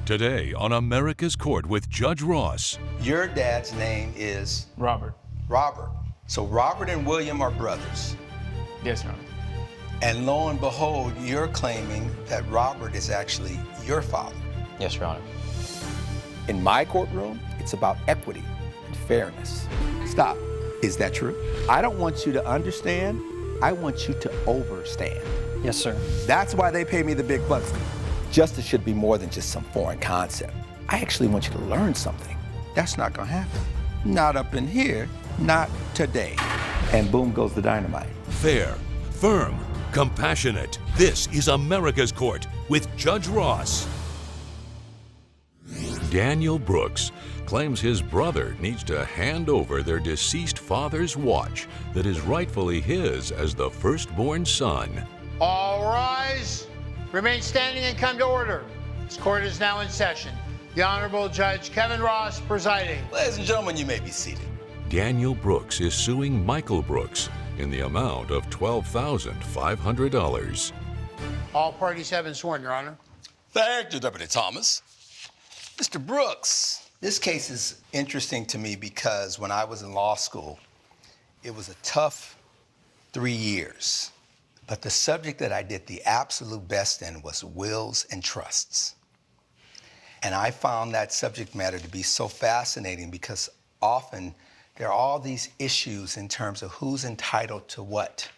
Today on America's Court with Judge Ross. Your dad's name is? Robert. Robert. So Robert and William are brothers. Yes, Your Honor. And lo and behold, you're claiming that Robert is actually your father. Yes, Your Honor. In my courtroom, it's about equity and fairness. Stop. Is that true? I don't want you to understand. I want you to overstand. Yes, sir. That's why they pay me the big bucks. Justice should be more than just some foreign concept. I actually want you to learn something. That's not gonna happen. Not up in here, not today. And boom goes the dynamite. Fair, firm, compassionate. This is America's Court with Judge Ross. Daniel Brooks claims his brother needs to hand over their deceased father's watch that is rightfully his as the firstborn son. All rise. Remain standing and come to order. This court is now in session. The Honorable Judge Kevin Ross presiding. Ladies and gentlemen, you may be seated. Daniel Brooks is suing Michael Brooks in the amount of $12,500. All parties have been sworn, Your Honor. Thank you, Deputy Thomas. Mr. Brooks, this case is interesting to me because when I was in law school, it was a tough 3 years. But the subject that I did the absolute best in was wills and trusts. And I found that subject matter to be so fascinating because often there are all these issues in terms of who's entitled to what.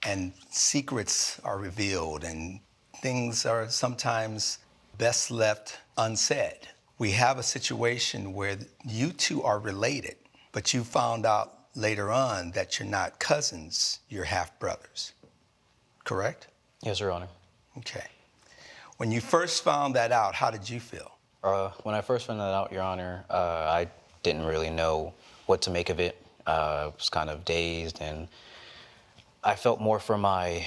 And secrets are revealed and things are sometimes best left unsaid. We have a situation where you two are related, but you found out later on that you're not cousins, you're half-brothers. Correct? Yes, Your Honor. Okay. When you first found that out, how did you feel? When I first found that out, Your Honor, I didn't really know what to make of it. I was kind of dazed, and I felt more for my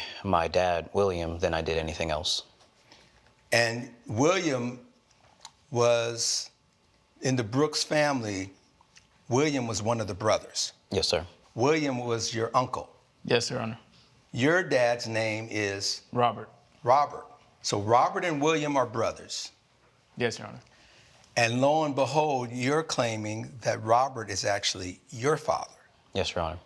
dad, William, than I did anything else. And William was, in the Brooks family, William was one of the brothers. Yes, sir. William was your uncle. Yes, Your Honor. Your dad's name is? Robert. Robert. So Robert and William are brothers. Yes, Your Honor. And lo and behold, you're claiming that Robert is actually your father. Yes, Your Honor.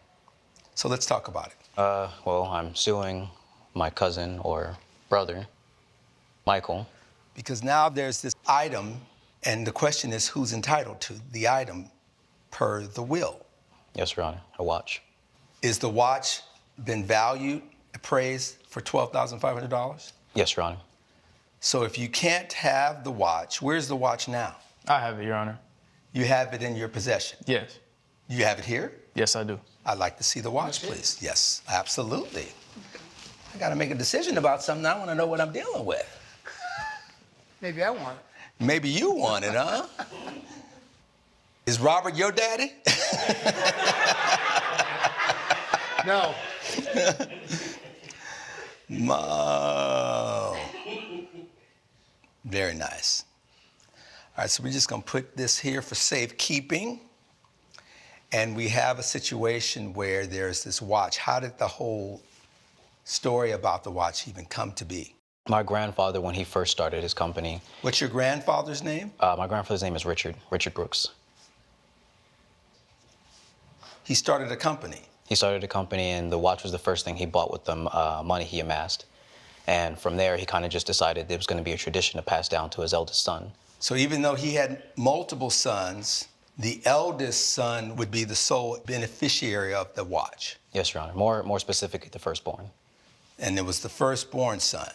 So let's talk about it. Well, I'm suing my cousin or brother, Michael. Because now there's this item, and the question is who's entitled to the item per the will. Yes, Your Honor, a watch. Is the watch been valued, appraised for $12,500? Yes, Your Honor. So if you can't have the watch, where's the watch now? I have it, Your Honor. You have it in your possession? Yes. You have it here? Yes, I do. I'd like to see the watch, please. Yes, absolutely. I gotta make a decision about something. I wanna know what I'm dealing with. Maybe I want it. Maybe you want it, huh? Is Robert your daddy? No. Mo. Very nice. All right, so we're just gonna put this here for safekeeping. And we have a situation where there's this watch. How did the whole story about the watch even come to be? My grandfather, when he first started his company. What's your grandfather's name? My grandfather's name is Richard Brooks. He started a company. He started a company, and the watch was the first thing he bought with the money he amassed. And from there, he kind of just decided it was going to be a tradition to pass down to his eldest son. So even though he had multiple sons, the eldest son would be the sole beneficiary of the watch. Yes, Your Honor. More specifically, the firstborn. And it was the firstborn son.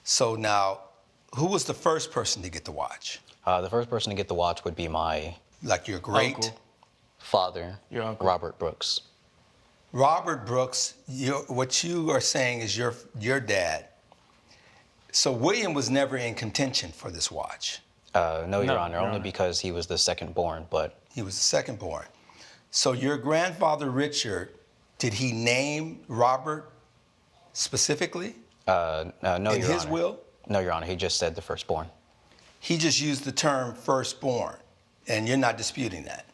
So now, who was the first person to get the watch? The first person to get the watch would be my Like your great? Uncle. father, Your uncle. Robert Brooks. Robert Brooks, what you are saying is your dad. So William was never in contention for this watch. No, Your Honor, Your only Honor. because he was the second born, but He was the second born. So your grandfather, Richard, did he name Robert specifically no, in Your his Honor. will? No, Your Honor, he just said the firstborn. He just used the term firstborn, and you're not disputing that.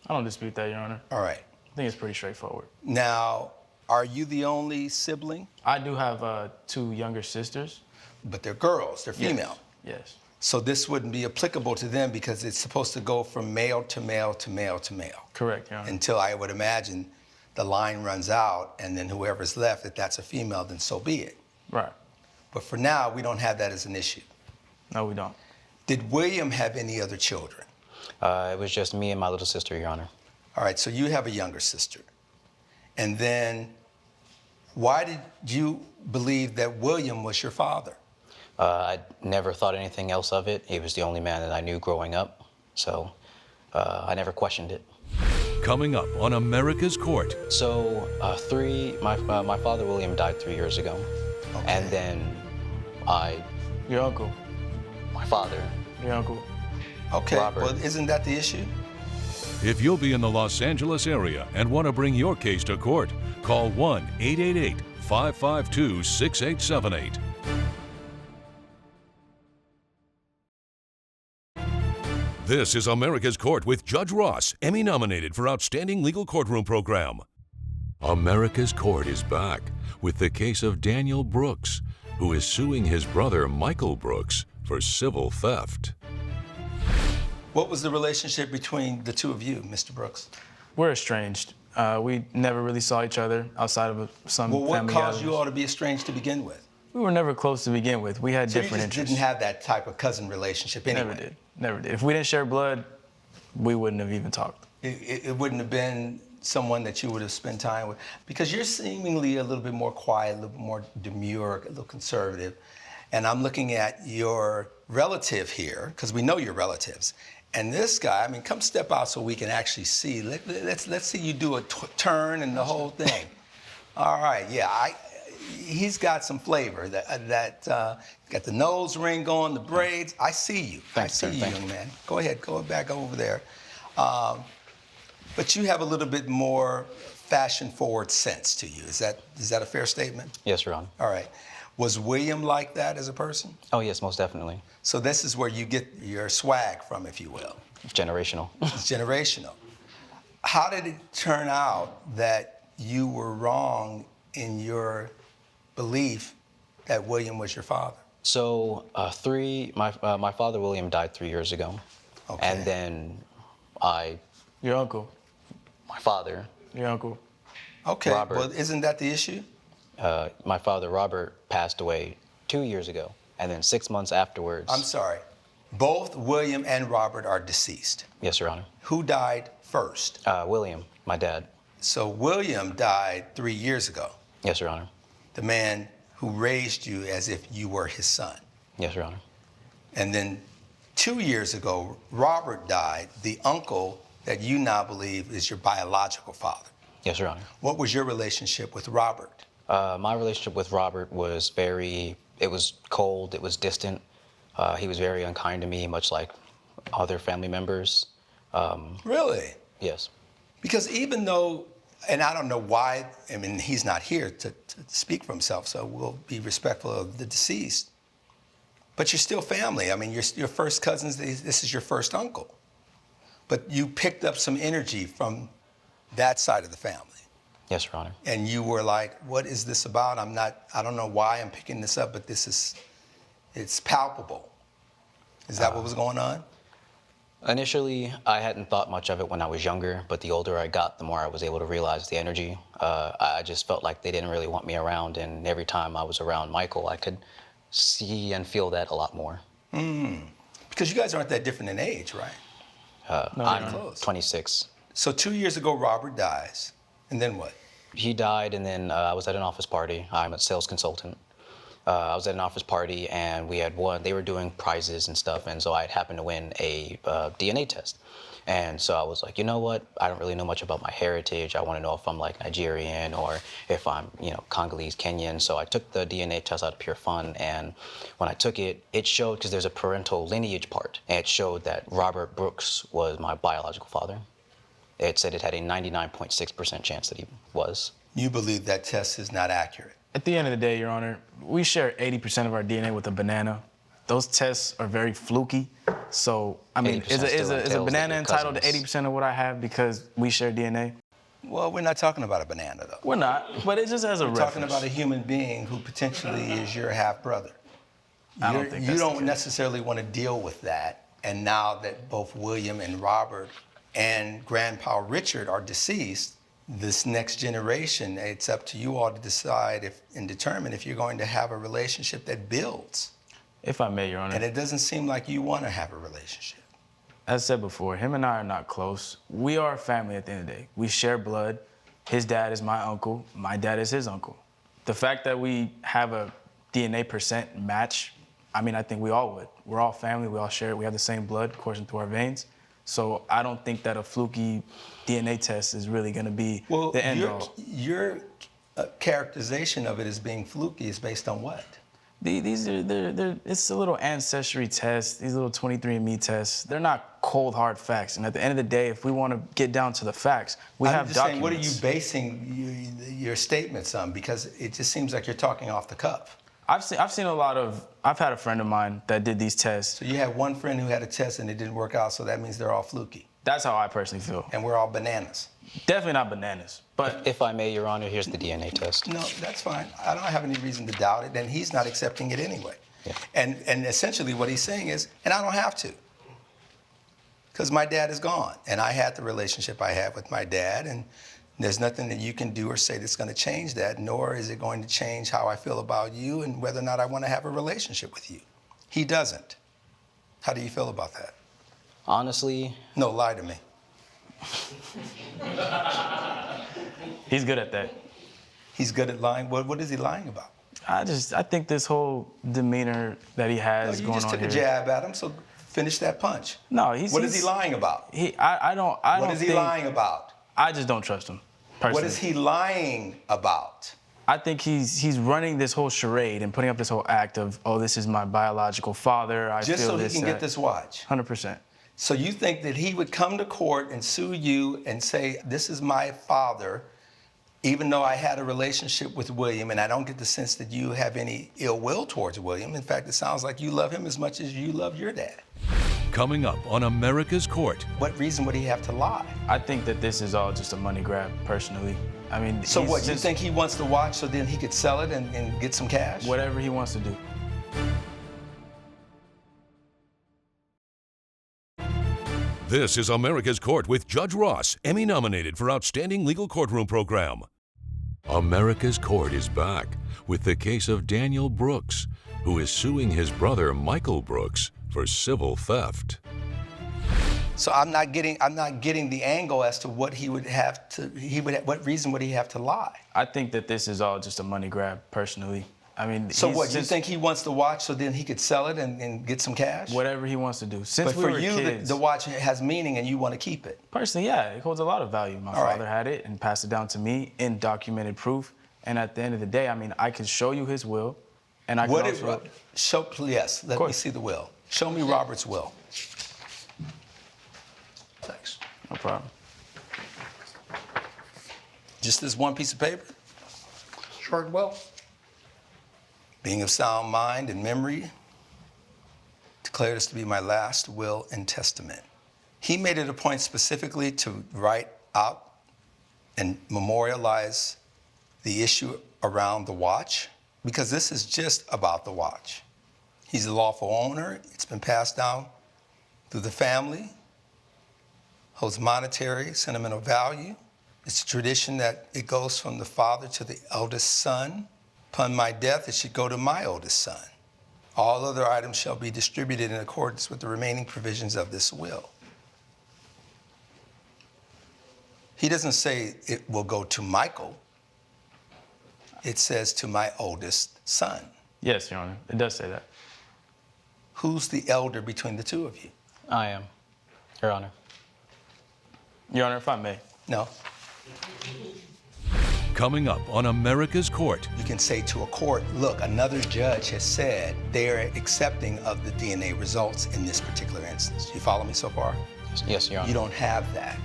I don't dispute that, Your Honor. All right. I think it's pretty straightforward. Now, are you the only sibling? I do have 2 younger sisters. But they're girls, they're female. Yes. So this wouldn't be applicable to them because it's supposed to go from male to male to male to male. Correct, Your Honor. Until I would imagine the line runs out, and then whoever's left, if that's a female, then so be it. Right. But for now, we don't have that as an issue. No, we don't. Did William have any other children? It was just me and my little sister, Your Honor. All right, so you have a younger sister. And then why did you believe that William was your father? I never thought anything else of it. He was the only man that I knew growing up, so I never questioned it. Coming up on America's Court. So my father William died 3 years ago, Okay. and then Your uncle. my father. Your uncle. Okay, Robert. well, isn't that the issue? If you'll be in the Los Angeles area and want to bring your case to court, call 1-888-552-6878. This is America's Court with Judge Ross, Emmy nominated for Outstanding Legal Courtroom Program. America's Court is back with the case of Daniel Brooks, who is suing his brother Michael Brooks for civil theft. What was the relationship between the two of you, Mr. Brooks? We're estranged. We never really saw each other outside of some Well, what family caused gatherings. you all to be estranged to begin with? We were never close to begin with. We had So different you just interests. didn't have that type of cousin relationship anyway? Never did. Never did. If we didn't share blood, we wouldn't have even talked. It wouldn't have been someone that you would have spent time with, because you're seemingly a little bit more quiet, a little bit more demure, a little conservative. And I'm looking at your relative here, because we know your relatives. And this guy, I mean, come step out so we can actually see. Let's see you do a turn and the whole thing. All right, yeah, he's got some flavor. Got the nose ring going, the braids. I see you. Thanks, I sir. see you, Thank young man. Go ahead, go back over there. But you have a little bit more fashion-forward sense to you. Is that a fair statement? Yes, Your Honor. All right. Was William like that as a person? Oh, yes, most definitely. So this is where you get your swag from, if you will. Generational. It's generational. How did it turn out that you were wrong in your belief that William was your father? So my father William died 3 years ago, Okay. and then Your uncle. my father, Your uncle. Okay, Robert. well, isn't that the issue? my father Robert passed away 2 years ago, and then 6 months afterwards. I'm sorry. Both William and Robert are deceased. Yes, Your Honor. Who died first? William, my dad. So William died 3 years ago, Yes, Your Honor. the man who raised you as if you were his son. Yes, Your Honor. And then 2 years ago, Robert died, the uncle that you now believe is your biological father. Yes, Your Honor. What was your relationship with Robert? My relationship with Robert was it was cold, it was distant. He was very unkind to me, much like other family members. Really? Yes. Because even though, and I don't know why, I mean, he's not here to speak for himself, so we'll be respectful of the deceased. But you're still family. I mean, your first cousins, this is your first uncle. But you picked up some energy from that side of the family. Yes, Your Honor. And you were like, what is this about? I don't know why I'm picking this up, but it's palpable. Is that what was going on? Initially, I hadn't thought much of it when I was younger, but the older I got, the more I was able to realize the energy. I just felt like they didn't really want me around, and every time I was around Michael, I could see and feel that a lot more. Because you guys aren't that different in age, right? I'm close. 26. So 2 years ago, Robert dies. And then what? He died, and then I was at an office party. I'm a sales consultant. I was at an office party, and they were doing prizes and stuff, and so I happened to win a DNA test. And so I was like, you know what? I don't really know much about my heritage. I want to know if I'm like Nigerian or if I'm, Congolese, Kenyan. So I took the DNA test out of pure fun, and when I took it, it showed, because there's a parental lineage part, and it showed that Robert Brooks was my biological father. It said it had a 99.6% chance that he was. You believe that test is not accurate. At the end of the day, Your Honor, we share 80% of our DNA with a banana. Those tests are very fluky. So, I mean, 80% is still a entails that banana you're entitled to cousins. 80% of what I have because we share DNA? Well, we're not talking about a banana, though. We're not, but it just has a We're reference. talking about a human being who potentially is your half-brother. I don't think you that's the don't case. necessarily want to deal with that. And now that both William and Robert and Grandpa Richard are deceased, this next generation, it's up to you all to decide and determine if you're going to have a relationship that builds. If I may, Your Honor. And it doesn't seem like you want to have a relationship. As I said before, him and I are not close. We are a family at the end of the day. We share blood. His dad is my uncle. My dad is his uncle. The fact that we have a DNA percent match, I mean, I think we all would. We're all family. We all share it. We have the same blood coursing through our veins. So I don't think that a fluky DNA test is really going to be the end all. Your characterization of it as being fluky is based on what? It's a little ancestry test, these little 23andMe tests. They're not cold, hard facts. And at the end of the day, if we want to get down to the facts, we have documents. Saying, what are you basing your statements on? Because it just seems like you're talking off the cuff. I've had a friend of mine that did these tests. So you had one friend who had a test and it didn't work out, so that means they're all fluky. That's how I personally feel. And we're all bananas. Definitely not bananas, but... If I may, Your Honor, here's the DNA test. No, that's fine. I don't have any reason to doubt it, and he's not accepting it anyway. Yeah. And essentially what he's saying is, and I don't have to, because my dad is gone, and I had the relationship I had with my dad, and there's nothing that you can do or say that's going to change that, nor is it going to change how I feel about you and whether or not I want to have a relationship with you. He doesn't. How do you feel about that? Honestly... No, lie to me. He's good at that. He's good at lying? What is he lying about? I think this whole demeanor that he has going on here... You just took a jab at him, so finish that punch. No, What is he lying about? What is he lying about? I just don't trust him, personally. What is he lying about? I think he's running this whole charade and putting up this whole act of, oh, this is my biological father. Just so he can get this watch. 100%. So you think that he would come to court and sue you and say, this is my father, even though I had a relationship with William, and I don't get the sense that you have any ill will towards William. In fact, it sounds like you love him as much as you love your dad. Coming up on America's Court. What reason would he have to lie? I think that this is all just a money grab, personally. I mean, so what, you think he wants the watch so then he could sell it and get some cash? Whatever he wants to do. This is America's Court with Judge Ross, Emmy nominated for Outstanding Legal Courtroom Program. America's Court is back with the case of Daniel Brooks, who is suing his brother Michael Brooks for civil theft. So I'm not getting the angle as to what he would have to, what reason would he have to lie? I think that this is all just a money grab, personally. I mean, so what, you think he wants the watch so then he could sell it and get some cash? Whatever he wants to do. Since but we for were you, kids, the watch has meaning and you want to keep it. Personally, yeah, it holds a lot of value. My father had it and passed it down to me in documented proof. And at the end of the day, I mean, I can show you his will, and I can also... Yes, let me see the will. Show me Robert's will. Thanks. No problem. Just this one piece of paper? Short will. Being of sound mind and memory, declare this to be my last will and testament. He made it a point specifically to write out and memorialize the issue around the watch, because this is just about the watch. He's the lawful owner. It's been passed down through the family, holds monetary, sentimental value. It's a tradition that it goes from the father to the eldest son. Upon my death, it should go to my oldest son. All other items shall be distributed in accordance with the remaining provisions of this will. He doesn't say it will go to Michael. It says to my oldest son. Yes, Your Honor, it does say that. Who's the elder between the two of you? I am, Your Honor. Your Honor, if I may. No. Coming up on America's Court. You can say to a court, look, another judge has said they're accepting of the DNA results in this particular instance. You follow me so far? Yes, Your Honor. You don't have that.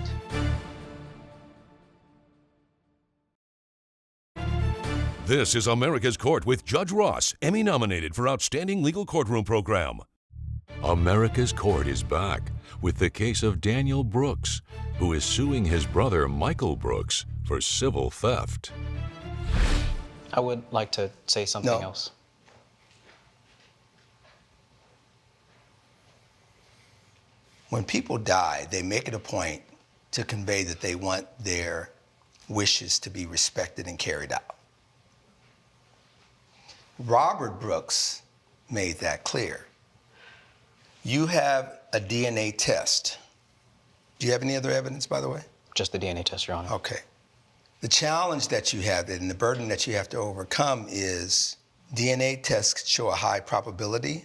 This is America's Court with Judge Ross, Emmy nominated for Outstanding Legal Courtroom Program. America's Court is back with the case of Daniel Brooks, who is suing his brother Michael Brooks for civil theft. I would like to say something else. When people die, they make it a point to convey that they want their wishes to be respected and carried out. Robert Brooks made that clear. You have a DNA test. Do you have any other evidence, by the way? Just the DNA test, Your Honor. Okay. The challenge that you have and the burden that you have to overcome is DNA tests show a high probability.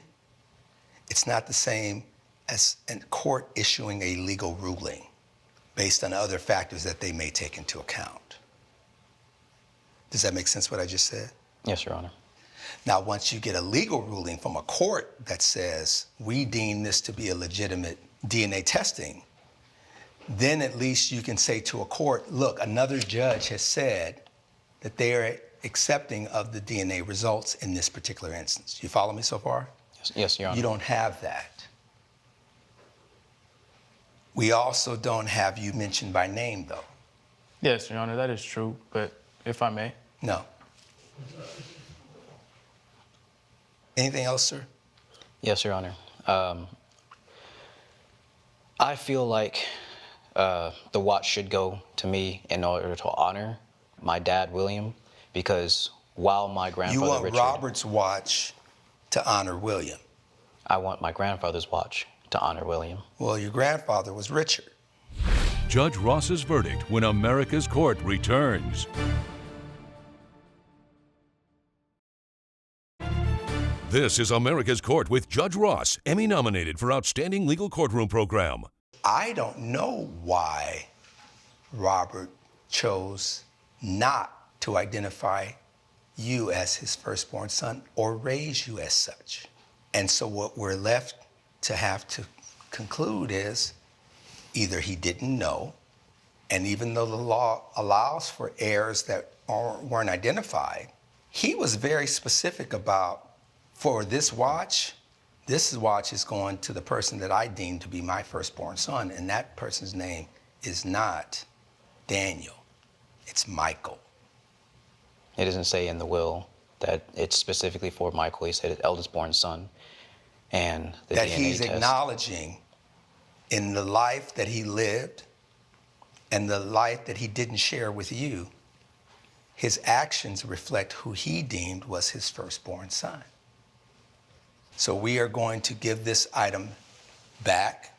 It's not the same as a court issuing a legal ruling based on other factors that they may take into account. Does that make sense what I just said? Yes, Your Honor. Now, once you get a legal ruling from a court that says, we deem this to be a legitimate DNA testing, then at least you can say to a court, look, another judge has said that they are accepting of the DNA results in this particular instance. You follow me so far? Yes, Your Honor. You don't have that. We also don't have you mentioned by name, though. Yes, Your Honor, that is true, but if I may. No. Anything else, sir? Yes, Your Honor. I feel like the watch should go to me in order to honor my dad, William, because while my grandfather, You want Richard, Robert's watch to honor William. I want my grandfather's watch to honor William. Well, your grandfather was Richard. Judge Ross's verdict when America's Court returns. This is America's Court with Judge Ross, Emmy nominated for Outstanding Legal Courtroom Program. I don't know why Robert chose not to identify you as his firstborn son or raise you as such. And so what we're left to have to conclude is either he didn't know, and even though the law allows for heirs that weren't identified, he was very specific about, for this watch is going to the person that I deem to be my firstborn son, and that person's name is not Daniel, it's Michael. It doesn't say in the will that it's specifically for Michael. He said his eldest born son. And the that DNA he's test. acknowledging in the life that he lived and the life that he didn't share with you, his actions reflect who he deemed was his firstborn son. So we are going to give this item back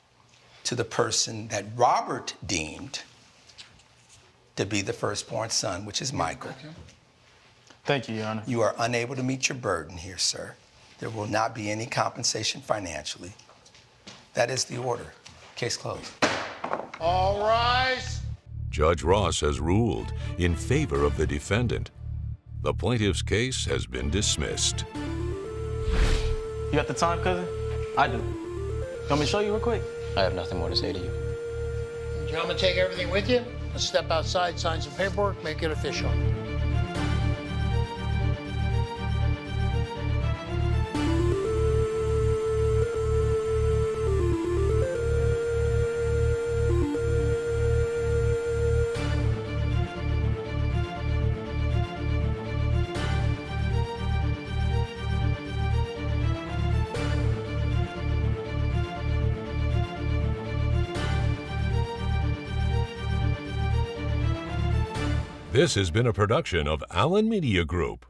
to the person that Robert deemed to be the firstborn son, which is Michael. Thank you, Your Honor. You are unable to meet your burden here, sir. There will not be any compensation financially. That is the order. Case closed. All rise. Judge Ross has ruled in favor of the defendant. The plaintiff's case has been dismissed. You got the time, cousin? I do. You want me to show you real quick? I have nothing more to say to you. Gentlemen, take everything with you. Let's step outside, sign some paperwork, make it official. This has been a production of Allen Media Group.